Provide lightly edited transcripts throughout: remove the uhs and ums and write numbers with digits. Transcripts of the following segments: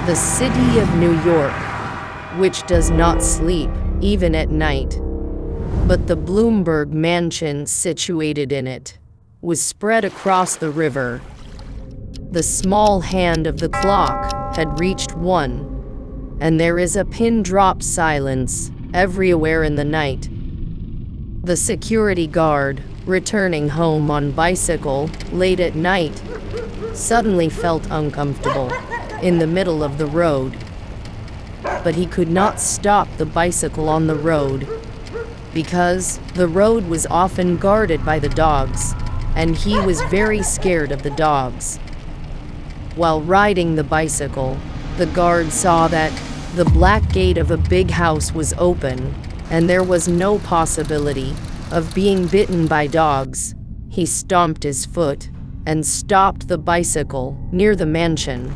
The city of New York, which does not sleep, even at night. But the Bloomberg mansion situated in it was spread across the river. The small hand of the clock had reached 1, and there is a pin-drop silence everywhere in the night. The security guard, returning home on bicycle late at night, suddenly felt uncomfortable in the middle of the road. But he could not stop the bicycle on the road because the road was often guarded by the dogs, and he was very scared of the dogs. While riding the bicycle, the guard saw that the black gate of a big house was open, and there was no possibility of being bitten by dogs. He stomped his foot and stopped the bicycle near the mansion.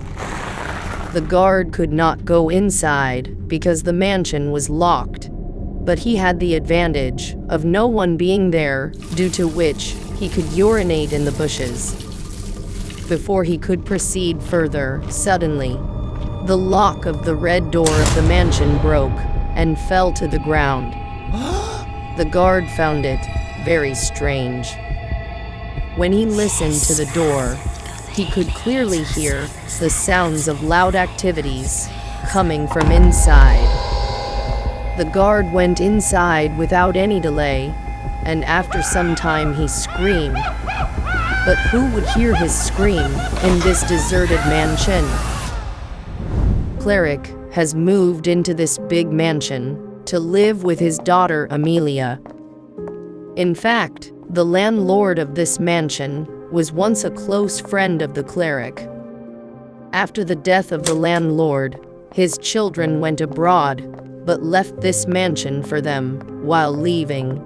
The guard could not go inside because the mansion was locked, but he had the advantage of no one being there, due to which he could urinate in the bushes. Before he could proceed further, suddenly, the lock of the red door of the mansion broke and fell to the ground. The guard found it very strange. When he listened to the door, he could clearly hear the sounds of loud activities coming from inside. The guard went inside without any delay, and after some time he screamed. But who would hear his scream in this deserted mansion? Cleric has moved into this big mansion to live with his daughter Amelia. In fact, the landlord of this mansion was once a close friend of the cleric. After the death of the landlord, his children went abroad, but left this mansion for them while leaving.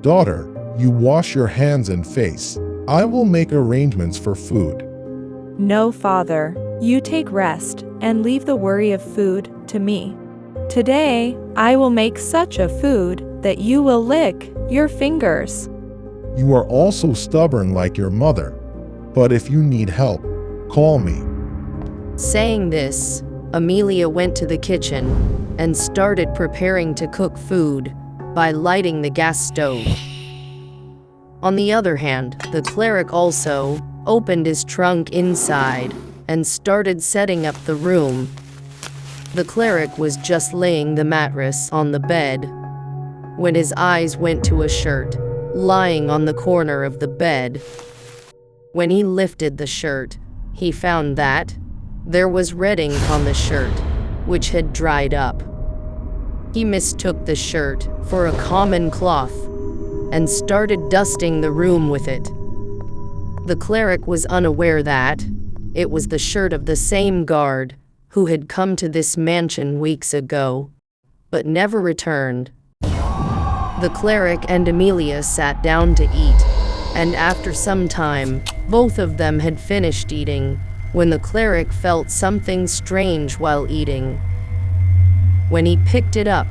Daughter, you wash your hands and face. I will make arrangements for food. No, father, you take rest and leave the worry of food to me. Today, I will make such a food that you will lick your fingers. You are also stubborn like your mother, but if you need help, call me. Saying this, Amelia went to the kitchen and started preparing to cook food by lighting the gas stove. On the other hand, the cleric also opened his trunk inside and started setting up the room. The cleric was just laying the mattress on the bed when his eyes went to a shirt lying on the corner of the bed. When he lifted the shirt, he found that there was red ink on the shirt, which had dried up. He mistook the shirt for a common cloth and started dusting the room with it. The cleric was unaware that it was the shirt of the same guard who had come to this mansion weeks ago, but never returned. The cleric and Amelia sat down to eat, and after some time, both of them had finished eating when the cleric felt something strange while eating. When he picked it up,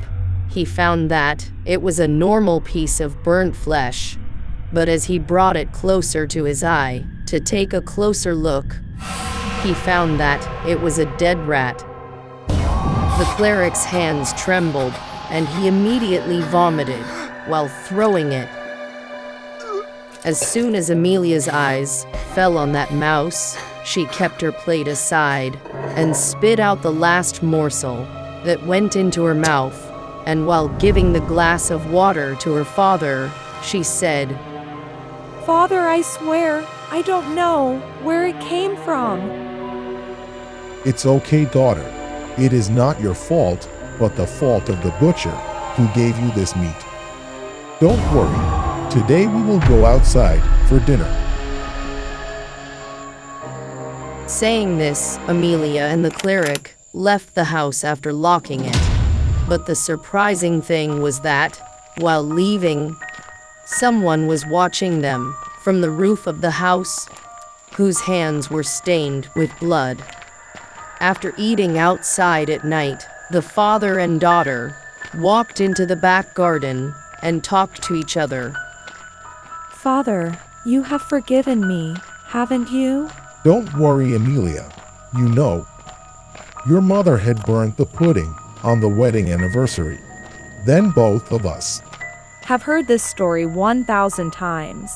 he found that it was a normal piece of burnt flesh, but as he brought it closer to his eye to take a closer look, he found that it was a dead rat. The cleric's hands trembled, and he immediately vomited while throwing it. As soon as Amelia's eyes fell on that mouse, she kept her plate aside and spit out the last morsel that went into her mouth, and while giving the glass of water to her father, she said, Father, I swear, I don't know where it came from. It's okay, daughter. It is not your fault, but the fault of the butcher who gave you this meat. Don't worry. Today we will go outside for dinner. Saying this, Amelia and the cleric left the house after locking it. But the surprising thing was that, while leaving, someone was watching them from the roof of the house, whose hands were stained with blood. After eating outside at night, the father and daughter walked into the back garden and talked to each other. Father, you have forgiven me, haven't you? Don't worry, Amelia. You know, Your mother had burnt the pudding on the wedding anniversary. Then both of us. Have heard this story 1,000 times.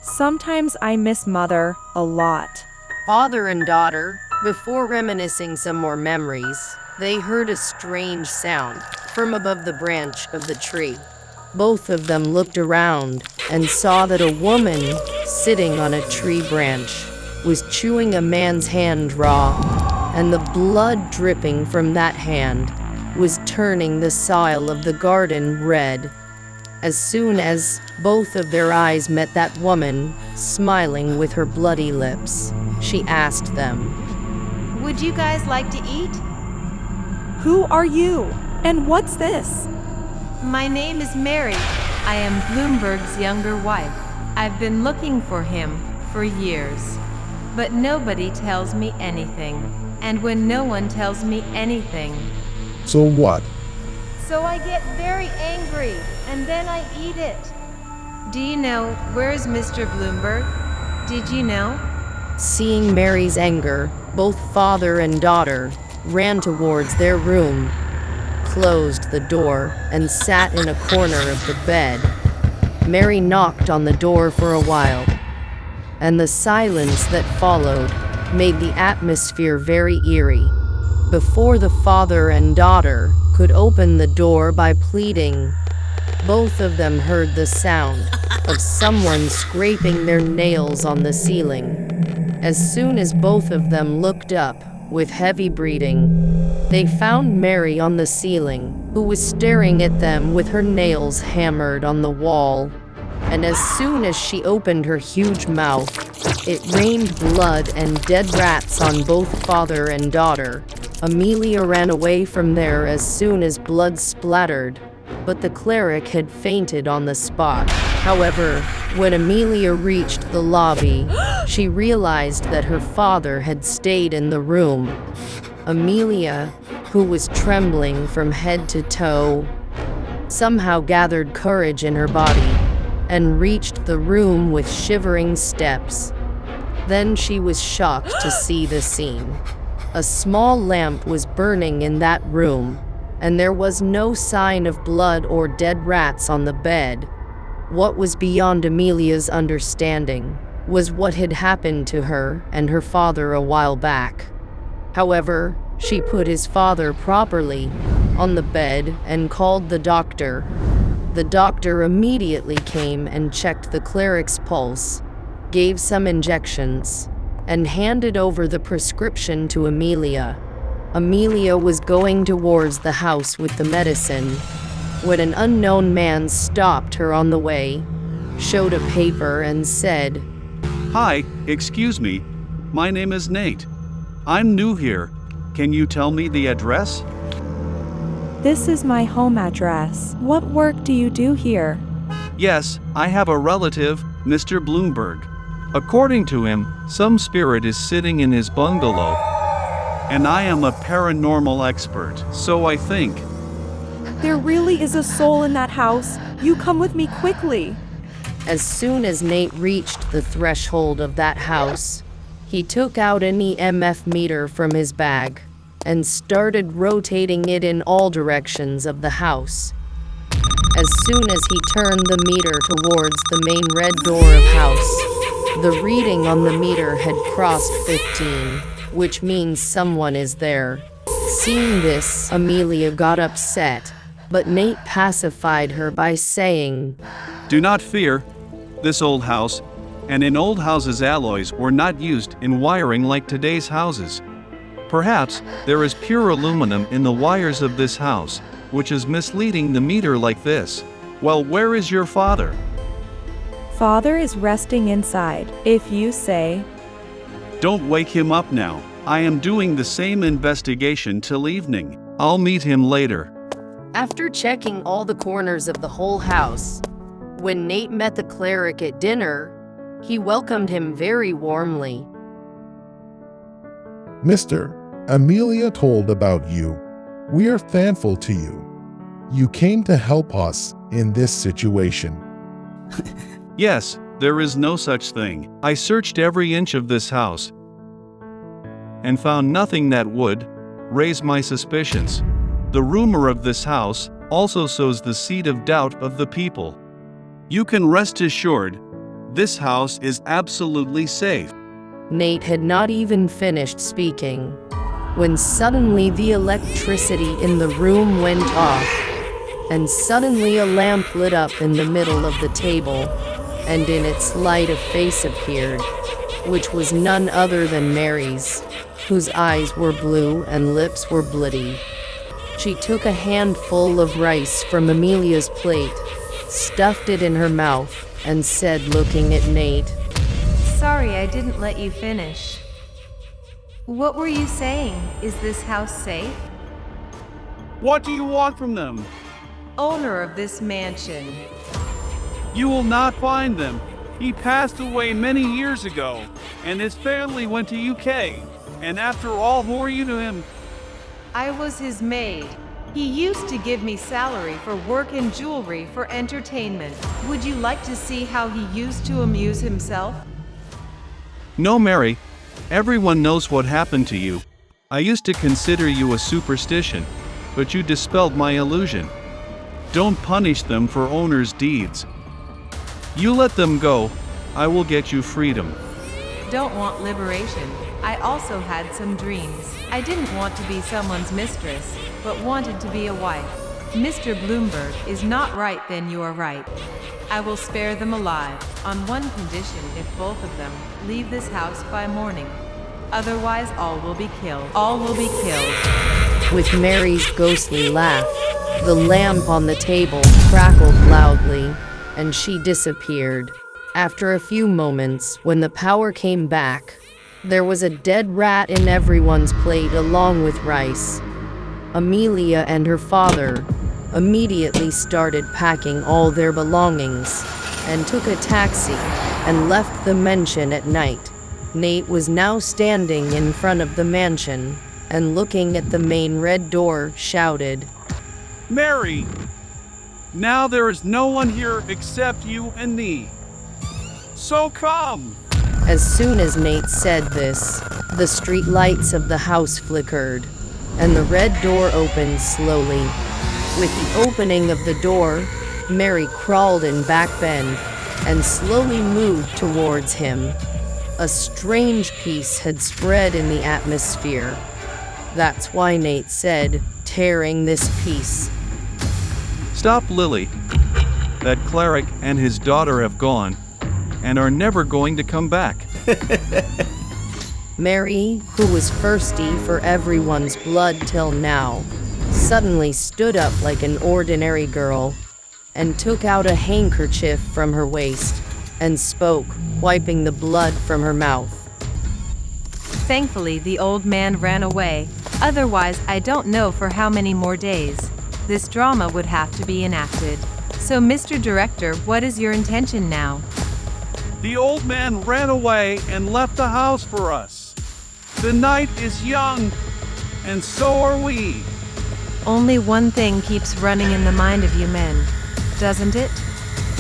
Sometimes I miss mother a lot. Father and daughter, before reminiscing some more memories, they heard a strange sound from above the branch of the tree. Both of them looked around and saw that a woman sitting on a tree branch was chewing a man's hand raw, and the blood dripping from that hand was turning the soil of the garden red. As soon as both of their eyes met that woman, smiling with her bloody lips, she asked them, Would you guys like to eat? Who are you? And what's this? My name is Mary. I am Bloomberg's younger wife. I've been looking for him for years, but nobody tells me anything. And when no one tells me anything, So what? so I get very angry, and then I eat it. Do you know where's Mr. Bloomberg? Did you know? Seeing Mary's anger, both father and daughter ran towards their room, closed the door, and sat in a corner of the bed. Mary knocked on the door for a while, and the silence that followed made the atmosphere very eerie. Before the father and daughter could open the door by pleading, both of them heard the sound of someone scraping their nails on the ceiling. As soon as both of them looked up, with heavy breathing, they found Mary on the ceiling, who was staring at them with her nails hammered on the wall. And as soon as she opened her huge mouth, it rained blood and dead rats on both father and daughter. Amelia ran away from there as soon as blood splattered, but the cleric had fainted on the spot. However, when Amelia reached the lobby, she realized that her father had stayed in the room. Amelia, who was trembling from head to toe, somehow gathered courage in her body and reached the room with shivering steps. Then she was shocked to see the scene. A small lamp was burning in that room, and there was no sign of blood or dead rats on the bed. What was beyond Amelia's understanding was what had happened to her and her father a while back. However, she put his father properly on the bed and called the doctor. The doctor immediately came and checked the cleric's pulse, gave some injections, and handed over the prescription to Amelia. Amelia was going towards the house with the medicine when an unknown man stopped her on the way, showed a paper and said, Hi, excuse me. My name is Nate. I'm new here. Can you tell me the address? This is my home address. What work do you do here? Yes, I have a relative, Mr. Bloomberg. According to him, some spirit is sitting in his bungalow. And I am a paranormal expert, so I think. There really is a soul in that house. You come with me quickly. As soon as Nate reached the threshold of that house, he took out an EMF meter from his bag and started rotating it in all directions of the house. As soon as he turned the meter towards the main red door of house, the reading on the meter had crossed 15, which means someone is there. Seeing this, Amelia got upset, but Nate pacified her by saying, Do not fear. This old house, and in old houses alloys were not used in wiring like today's houses. Perhaps there is pure aluminum in the wires of this house, which is misleading the meter like this. Well, where is your father? Father is resting inside, if you say. Don't wake him up now. I am doing the same investigation till evening. I'll meet him later. After checking all the corners of the whole house, when Nate met the cleric at dinner, he welcomed him very warmly. Mister, Amelia told about you. We are thankful to you. You came to help us in this situation. Yes, there is no such thing. I searched every inch of this house and found nothing that would raise my suspicions. The rumor of this house also sows the seed of doubt of the people. You can rest assured, this house is absolutely safe. Nate had not even finished speaking when suddenly the electricity in the room went off, and suddenly a lamp lit up in the middle of the table, and in its light a face appeared, which was none other than Mary's, whose eyes were blue and lips were bloody. She took a handful of rice from Amelia's plate, stuffed it in her mouth, and said, looking at Nate, Sorry I didn't let you finish. What were you saying? Is this house safe? What do you want from them? Owner of this mansion. You will not find them. He passed away many years ago, and his family went to UK. And after all, who are you to him? I was his maid. He used to give me salary for work and jewelry for entertainment. Would you like to see how he used to amuse himself? No, Mary. Everyone knows what happened to you. I used to consider you a superstition, but you dispelled my illusion. Don't punish them for owner's deeds. You let them go, I will get you freedom. Don't want liberation. I also had some dreams. I didn't want to be someone's mistress, but wanted to be a wife. Mr. Bloomberg is not right, then you are right. I will spare them alive, on one condition: if both of them leave this house by morning. Otherwise all will be killed. All will be killed. with Mary's ghostly laugh. The lamp on the table crackled loudly, and she disappeared. After a few moments, when the power came back, there was a dead rat in everyone's plate along with rice. Amelia and her father immediately started packing all their belongings and took a taxi and left the mansion at night. Nate was now standing in front of the mansion and looking at the main red door, shouted, Mary! Now there is no one here except you and me. So come! As soon as Nate said this, the street lights of the house flickered, and the red door opened slowly. With the opening of the door, Mary crawled in back bend and slowly moved towards him. A strange peace had spread in the atmosphere. That's why Nate said, tearing this peace. Stop, Lily. That cleric and his daughter have gone, and are never going to come back. Mary, who was thirsty for everyone's blood till now, suddenly stood up like an ordinary girl and took out a handkerchief from her waist and spoke, wiping the blood from her mouth. Thankfully, the old man ran away. Otherwise, I don't know for how many more days this drama would have to be enacted. So, Mr. Director, what is your intention now? The old man ran away and left the house for us. The night is young, and so are we. Only one thing keeps running in the mind of you men, doesn't it?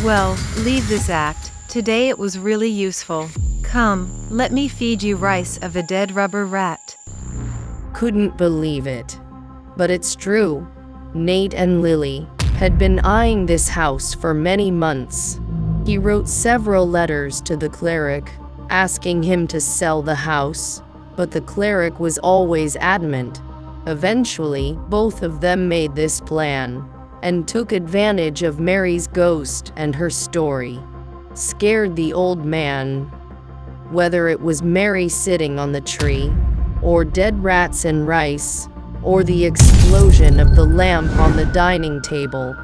Well, leave this act. Today it was really useful. Come, let me feed you rice of a dead rubber rat. Couldn't believe it. But it's true. Nate and Lily had been eyeing this house for many months. He wrote several letters to the cleric, asking him to sell the house, but the cleric was always adamant. Eventually, both of them made this plan, and took advantage of Mary's ghost and her story. Scared the old man. Whether it was Mary sitting on the tree, or dead rats and rice, or the explosion of the lamp on the dining table,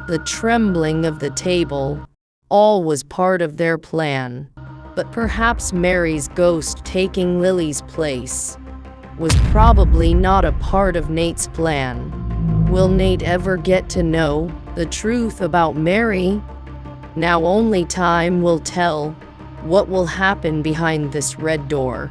the trembling of the table, all was part of their plan. But perhaps Mary's ghost taking Lily's place was probably not a part of Nate's plan. Will Nate ever get to know the truth about Mary? Now only time will tell what will happen behind this red door.